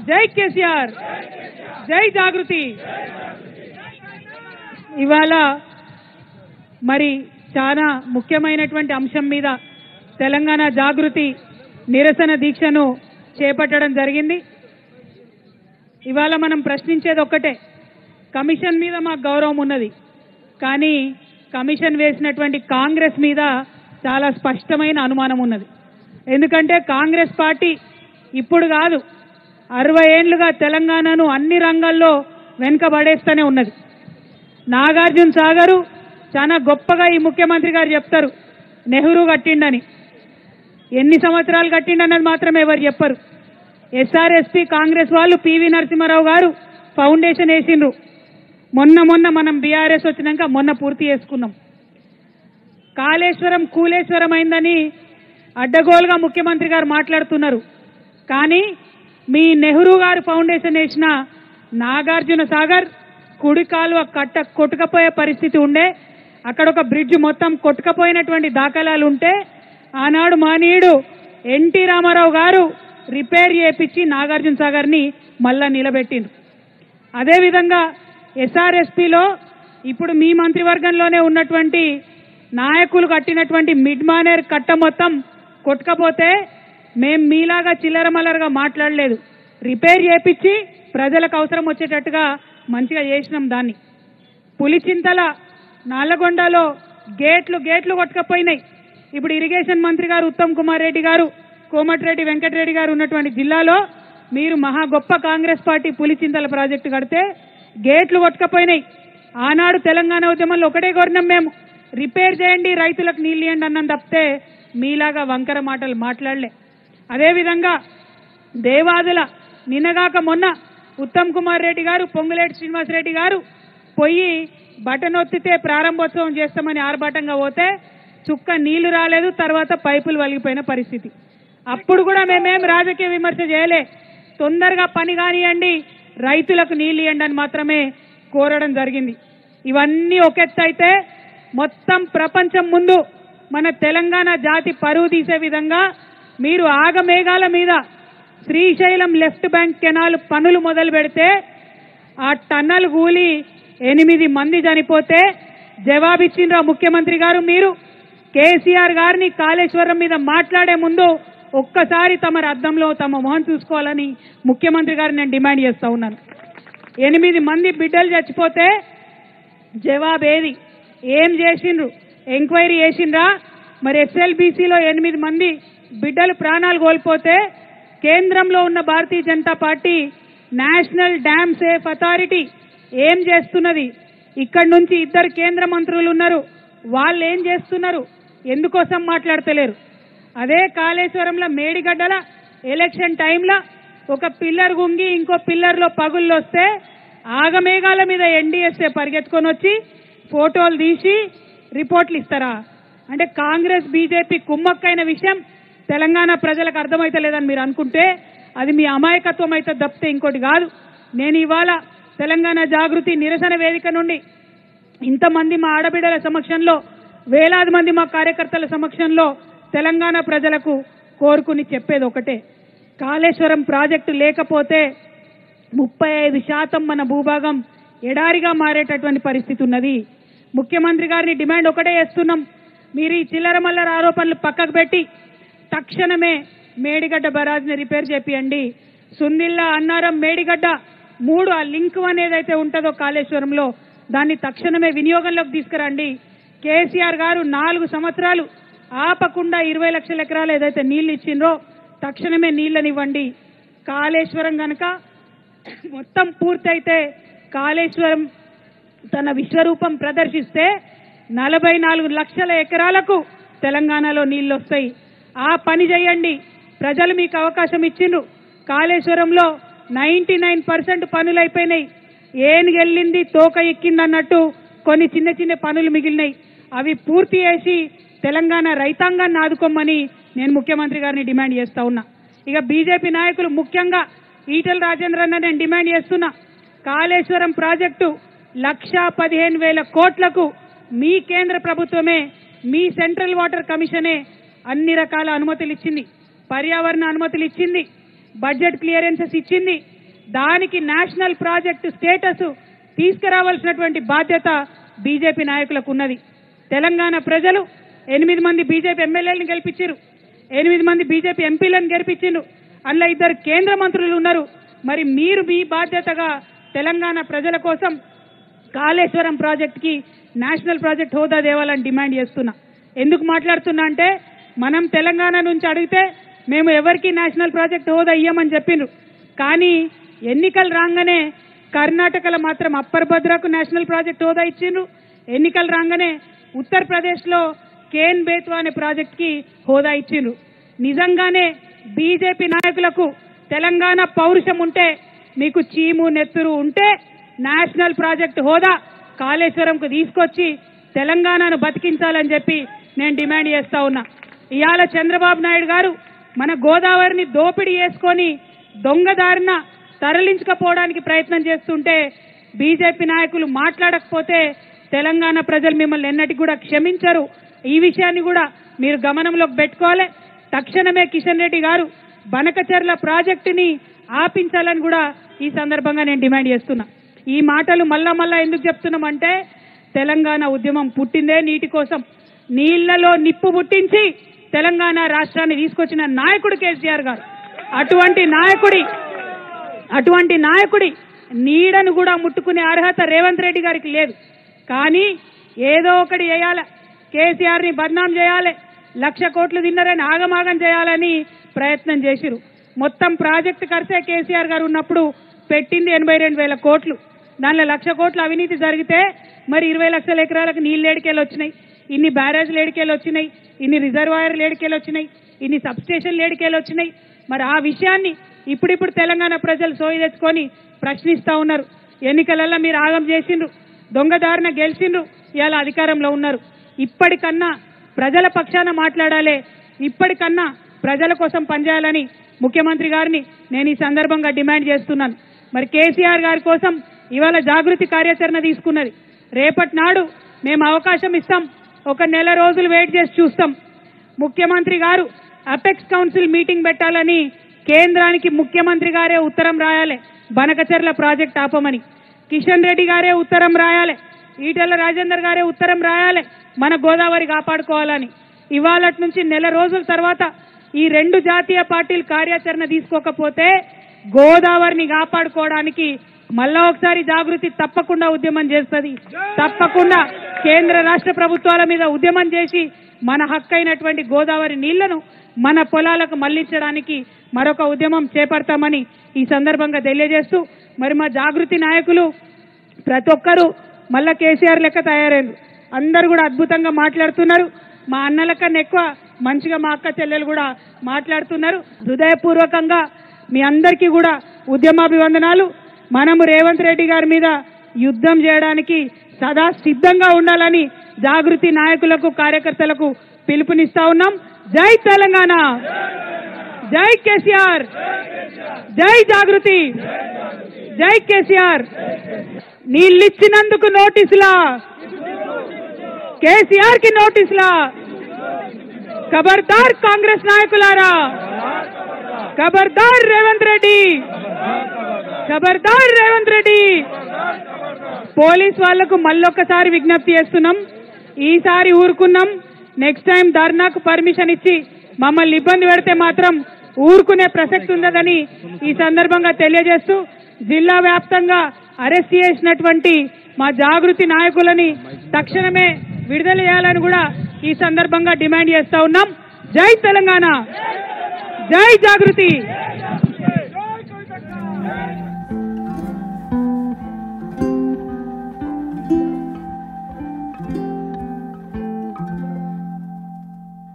జై కేసీఆర్, జై జాగృతి. ఇవాళ మరి చాలా ముఖ్యమైనటువంటి అంశం మీద తెలంగాణ జాగృతి నిరసన దీక్షను చేపట్టడం జరిగింది. ఇవాళ మనం ప్రశ్నించేది ఒక్కటే, కమిషన్ మీద మాకు గౌరవం ఉన్నది, కానీ కమిషన్ వేసినటువంటి కాంగ్రెస్ మీద చాలా స్పష్టమైన అనుమానం ఉన్నది. ఎందుకంటే కాంగ్రెస్ పార్టీ ఇప్పుడు కాదు, 60 ఏళ్లుగా తెలంగాణను అన్ని రంగాల్లో వెనుకబడేస్తూనే ఉన్నది. నాగార్జున సాగరు చాలా గొప్పగా ఈ ముఖ్యమంత్రి గారు చెప్తారు, నెహ్రూ కట్టిండని. ఎన్ని సంవత్సరాలు కట్టిండన్నది మాత్రమే ఎవరు చెప్పరు. ఎస్ఆర్ఎస్పీ కాంగ్రెస్ వాళ్ళు పివి నరసింహారావు గారు ఫౌండేషన్ వేసిండ్రు. మొన్న మనం బీఆర్ఎస్ వచ్చినాక మొన్న పూర్తి చేసుకున్నాం. కాళేశ్వరం కూలేశ్వరం అయిందని అడ్డగోలుగా ముఖ్యమంత్రి గారు మాట్లాడుతున్నారు. కానీ మీ నెహ్రూ గారు ఫౌండేషన్ వేసిన నాగార్జున సాగర్ కుడి కాలువ కొట్టుకపోయే పరిస్థితి ఉండే, అక్కడ ఒక బ్రిడ్జ్ మొత్తం కొట్టుకపోయినటువంటి దాఖలాలు ఉంటే ఆనాడు మానీయుడు ఎన్టీ రామారావు గారు రిపేర్ చేయించి నాగార్జున సాగర్ని మళ్ళా నిలబెట్టిండ్రు. అదేవిధంగా ఎస్ఆర్ఎస్పీలో ఇప్పుడు మీ మంత్రివర్గంలోనే ఉన్నటువంటి నాయకులు కట్టినటువంటి మిడ్ మానేర్ కట్ట మొత్తం కొట్టుకపోతే మేం మీలాగా చిల్లరమల్లరగా మాట్లాడలేదు, రిపేర్ చేయించి ప్రజలకు అవసరం వచ్చేటట్టుగా మంచిగా చేసినాం దాన్ని. పులిచింతల నల్లగొండలో గేట్లు కొట్టుకపోయినాయి. ఇప్పుడు ఇరిగేషన్ మంత్రి గారు ఉత్తమ్ కుమార్ రెడ్డి గారు, కోమటిరెడ్డి వెంకటరెడ్డి గారు ఉన్నటువంటి జిల్లాలో మీరు మహా గొప్ప కాంగ్రెస్ పార్టీ పులిచింతల ప్రాజెక్టు కడితే గేట్లు కొట్టుకపోయినాయి. ఆనాడు తెలంగాణ ఉద్యమంలో ఒకటే కోరినాం మేము, రిపేర్ చేయండి, రైతులకు నీళ్ళు ఇవ్వండి అన్నం తప్పితే మీలాగా వంకర మాటలు మాట్లాడలే. అదేవిధంగా దేవాదుల నిన్నగాక మొన్న ఉత్తమ్ కుమార్ రెడ్డి గారు, పొంగులేటి శ్రీనివాసరెడ్డి గారు పోయి బటన్ ఒత్తితే ప్రారంభోత్సవం చేస్తామని ఆర్భాటంగా పోతే చుక్క నీళ్లు రాలేదు, తర్వాత పైపులు వలిగిపోయిన పరిస్థితి. అప్పుడు కూడా మేమేం రాజకీయ విమర్శ చేయలే, తొందరగా పని కానియండి, రైతులకు నీళ్ళు ఇవ్వండి అని మాత్రమే కోరడం జరిగింది. ఇవన్నీ ఒకెత్తు అయితే మొత్తం ప్రపంచం ముందు మన తెలంగాణ జాతి పరువు తీసే విధంగా మీరు ఆగమేఘాల మీద శ్రీశైలం లెఫ్ట్ బ్యాంక్ కెనాల్ పనులు మొదలు పెడితే ఆ టన్నల్ కూలి 8 మంది చనిపోతే జవాబిచ్చిండ్రు ముఖ్యమంత్రి గారు. మీరు కేసీఆర్ గారిని కాళేశ్వరం మీద మాట్లాడే ముందు ఒక్కసారి తమ అద్దంలో తమ మొహం చూసుకోవాలని ముఖ్యమంత్రి గారు నేను డిమాండ్ చేస్తా ఉన్నాను. 8 మంది బిడ్డలు చచ్చిపోతే జవాబేది? ఏం చేసిండ్రు? ఎంక్వైరీ చేసిండ్రా? మరి ఎస్ఎల్బీసీలో 8 మంది బిడ్డలు ప్రాణాలు కోల్పోతే కేంద్రంలో ఉన్న Bharatiya Janata Party National Dam Safe Authority ఏం చేస్తున్నది? ఇక్కడి నుంచి 2 కేంద్ర మంత్రులు ఉన్నారు, వాళ్ళు ఏం చేస్తున్నారు? ఎందుకోసం మాట్లాడతలేరు? అదే కాళేశ్వరంలో మేడిగడ్డల ఎలక్షన్ టైంలో ఒక పిల్లర్ గుంగి ఇంకో పిల్లర్లో పగుళ్ళు వస్తే ఆగమేఘాల మీద ఎన్డీఎస్ఏ పరిగెత్తుకొని వచ్చి ఫోటోలు తీసి రిపోర్ట్లు ఇస్తారా? అంటే కాంగ్రెస్ బీజేపీ కుమ్మక్కైన విషయం తెలంగాణ ప్రజలకు అర్థమైతలేదని మీరు అనుకుంటే అది మీ అమాయకత్వం అయితే తప్పితే ఇంకోటి కాదు. నేను ఇవాళ తెలంగాణ జాగృతి నిరసన వేదిక నుండి ఇంతమంది మా ఆడబిడ్డల సమక్షంలో, వేలాది మంది మా కార్యకర్తల సమక్షంలో తెలంగాణ ప్రజలకు కోరుకుని చెప్పేది ఒకటే, కాళేశ్వరం ప్రాజెక్టు లేకపోతే 35% మన భూభాగం ఎడారిగా మారేటటువంటి పరిస్థితి ఉన్నది. ముఖ్యమంత్రి గారిని డిమాండ్ ఒకటే చేస్తున్నాం, మీరు ఈ చిల్లర మల్లర ఆరోపణలు పక్కకు పెట్టి తక్షణమే మేడిగడ్డ బరాజ్ని రిపేర్ చేపియండి. సుందిల్లా, అన్నారం, మేడిగడ్డ 3 ఆ లింక్ అనేదైతే ఉంటుందో కాళేశ్వరంలో దాన్ని తక్షణమే వినియోగంలోకి తీసుకురండి. కేసీఆర్ గారు 4 సంవత్సరాలు ఆపకుండా 20 లక్షల ఎకరాలు ఏదైతే నీళ్లు ఇచ్చిండ్రో తక్షణమే నీళ్లనివ్వండి. కాళేశ్వరం గనక మొత్తం పూర్తయితే కాళేశ్వరం తన విశ్వరూపం ప్రదర్శిస్తే 44 లక్షల ఎకరాలకు తెలంగాణలో నీళ్లు వస్తాయి. ఆ పని చేయండి. ప్రజలు మీకు అవకాశం ఇచ్చిండ్రు. కాళేశ్వరంలో 99% పనులు అయిపోయినాయి. ఏనుగెళ్ళింది తోక ఎక్కింది అన్నట్టు కొన్ని చిన్న పనులు మిగిలినాయి. అవి పూర్తి చేసి తెలంగాణ రైతాంగాన్ని ఆదుకోమని నేను ముఖ్యమంత్రి గారిని డిమాండ్ చేస్తా ఉన్నా. ఇక బీజేపీ నాయకులు ముఖ్యంగా ఈటెల రాజేంద్రన్న నేను డిమాండ్ చేస్తున్నా, కాళేశ్వరం ప్రాజెక్టు 1,15,000 కోట్లకు మీ కేంద్ర ప్రభుత్వమే, మీ సెంట్రల్ వాటర్ కమిషనే అన్ని రకాల అనుమతులు ఇచ్చింది. పర్యావరణ అనుమతులు ఇచ్చింది, బడ్జెట్ క్లియరెన్సెస్ ఇచ్చింది. దానికి నేషనల్ ప్రాజెక్టు స్టేటస్ తీసుకురావాల్సినటువంటి బాధ్యత బీజేపీ నాయకులకు ఉన్నది. తెలంగాణ ప్రజలు 8 మంది బీజేపీ ఎమ్మెల్యేలను గెలిపించారు, 8 మంది బీజేపీ ఎంపీలను గెలిపించారు. అందులో 2 కేంద్ర మంత్రులు ఉన్నారు. మరి మీరు మీ బాధ్యతగా తెలంగాణ ప్రజల కోసం కాళేశ్వరం ప్రాజెక్టుకి నేషనల్ ప్రాజెక్ట్ హోదా దేవాలని డిమాండ్ చేస్తున్నా. ఎందుకు మాట్లాడుతున్నా అంటే, మనం తెలంగాణ నుంచి అడిగితే మేము ఎవరికి నేషనల్ ప్రాజెక్ట్ హోదా ఇయ్యమని చెప్పిండ్రు. కానీ ఎన్నికలు రాగానే కర్ణాటకలో మాత్రం అప్పర్ భద్రకు నేషనల్ ప్రాజెక్ట్ హోదా ఇచ్చిండ్రు. ఎన్నికలు రాగానే ఉత్తరప్రదేశ్లో కేన్ బేత్వా అనే ప్రాజెక్ట్కి హోదా ఇచ్చిండ్రు. నిజంగానే బీజేపీ నాయకులకు తెలంగాణ పౌరుషం ఉంటే, మీకు చీము నెత్తురు ఉంటే నేషనల్ ప్రాజెక్ట్ హోదా కాళేశ్వరంకు తీసుకొచ్చి తెలంగాణను బతికించాలని చెప్పి నేను డిమాండ్ చేస్తా ఉన్నా. ఇవాళ చంద్రబాబు నాయుడు గారు మన గోదావరిని దోపిడీ చేసుకొని దొంగదారిన తరలించకపోవడానికి ప్రయత్నం చేస్తుంటే బీజేపీ నాయకులు మాట్లాడకపోతే తెలంగాణ ప్రజలు మిమ్మల్ని ఎన్నటికి కూడా క్షమించరు. ఈ విషయాన్ని కూడా మీరు గమనంలోకి పెట్టుకోవాలి. తక్షణమే కిషన్ రెడ్డి గారు బనకచెర్ల ప్రాజెక్టుని ఆపించాలని కూడా ఈ సందర్భంగా నేను డిమాండ్ చేస్తున్నా. ఈ మాటలు మళ్ళా ఎందుకు చెప్తున్నామంటే, తెలంగాణ ఉద్యమం పుట్టిందే నీటి కోసం. నీళ్లలో నిప్పు పుట్టించి తెలంగాణ రాష్ట్రాన్ని తీసుకొచ్చిన నాయకుడు కేసీఆర్ గారు. అటువంటి నాయకుడి నీడను కూడా ముట్టుకునే అర్హత రేవంత్ రెడ్డి గారికి లేదు. కానీ ఏదో ఒకటి చేయాలి, కేసీఆర్ని బద్నాం చేయాలి, 1,00,000 కోట్లు తిన్నారని ఆగమాగం చేయాలని ప్రయత్నం చేసిరు. మొత్తం ప్రాజెక్టు ఖర్చే కేసీఆర్ గారు ఉన్నప్పుడు పెట్టింది 82,000 కోట్లు. దానిలో 1,00,000 కోట్ల అవినీతి జరిగితే మరి 20 లక్షల ఎకరాలకు నీళ్ళు ఏడికేలు వచ్చినాయి, ఇన్ని బ్యారేజ్లు ఏడికేలు వచ్చినాయి, ఇన్ని రిజర్వాయర్లు ఏడికేలు వచ్చినాయి, ఇన్ని సబ్స్టేషన్లు ఏడికేలు వచ్చినాయి. మరి ఆ విషయాన్ని ఇప్పుడిప్పుడు తెలంగాణ ప్రజలు సోయి తెచ్చుకొని ప్రశ్నిస్తా ఉన్నారు. ఎన్నికలలో మీరు ఆగం చేసిండ్రు, దొంగదారిన గెలిచిండ్రు, ఇవాళ అధికారంలో ఉన్నారు. ఇప్పటికన్నా ప్రజల పక్షాన మాట్లాడాలి, ఇప్పటికన్నా ప్రజల కోసం పనిచేయాలని ముఖ్యమంత్రి గారిని నేను ఈ సందర్భంగా డిమాండ్ చేస్తున్నాను. మరి కేసీఆర్ గారి కోసం ఇవాళ జాగృతి కార్యాచరణ తీసుకున్నది. రేపటి నాడు మేము అవకాశం ఇస్తాం, 1 నెల రోజులు వెయిట్ చేసి చూస్తాం. ముఖ్యమంత్రి గారు అపెక్స్ కౌన్సిల్ మీటింగ్ పెట్టాలని కేంద్రానికి ముఖ్యమంత్రి గారే ఉత్తరం రాయాలి, బనకచెర్ల ప్రాజెక్ట్ ఆపమని. కిషన్ రెడ్డి గారే ఉత్తరం రాయాలి, ఈటెల రాజేందర్ గారే ఉత్తరం రాయాలి, మన గోదావరి కాపాడుకోవాలని. ఇవాళటి నుంచి నెల రోజుల తర్వాత ఈ 2 జాతీయ పార్టీలు కార్యాచరణ తీసుకోకపోతే గోదావరిని కాపాడుకోవడానికి మళ్ళా ఒకసారి జాగృతి తప్పకుండా ఉద్యమం చేస్తుంది. తప్పకుండా కేంద్ర రాష్ట్ర ప్రభుత్వాల మీద ఉద్యమం చేసి మన హక్కైనటువంటి గోదావరి నీళ్లను మన పొలాలకు మళ్లించడానికి మరొక ఉద్యమం చేపడతామని ఈ సందర్భంగా తెలియజేస్తూ, మరి మా జాగృతి నాయకులు ప్రతి ఒక్కరూ మళ్ళా కేసీఆర్ లెక్క తయారైంది. అందరూ కూడా అద్భుతంగా మాట్లాడుతున్నారు. మా అన్నల కన్నా ఎక్కువ మంచిగా మా అక్క చెల్లెలు కూడా మాట్లాడుతున్నారు. హృదయపూర్వకంగా మీ అందరికీ కూడా ఉద్యమాభివందనాలు. మనము రేవంత్ రెడ్డి గారి మీద యుద్ధం చేయడానికి సదా సిద్ధంగా ఉండాలని జాగృతి నాయకులకు కార్యకర్తలకు పిలుపునిస్తా ఉన్నాం. జై తెలంగాణ, జై కేసీఆర్, జై జాగృతి, జై కేసీఆర్. నీళ్ళిచ్చినందుకు నోటీసులా, కేసీఆర్ కి నోటీసులా. ఖబర్దార్ కాంగ్రెస్ నాయకులారా, ఖబర్దార్ రేవంత్ రెడ్డి, ఖబర్దార్ రేవంత్ రెడ్డి. పోలీస్ వాళ్లకు మళ్ళొక్కసారి విజ్ఞప్తి చేస్తున్నాం, ఈసారి ఊరుకున్నాం, నెక్స్ట్ టైం ధర్నాకు పర్మిషన్ ఇచ్చి మమ్మల్ని ఇబ్బంది పెడితే మాత్రం ఊరుకునే ప్రసక్తి ఉండదని ఈ సందర్భంగా తెలియజేస్తూ, జిల్లా వ్యాప్తంగా అరెస్ట్ చేసినటువంటి మా జాగృతి నాయకులని తక్షణమే విడుదల చేయాలని కూడా ఈ సందర్భంగా డిమాండ్ చేస్తా ఉన్నాం. జై తెలంగాణ, జై జాగృతి.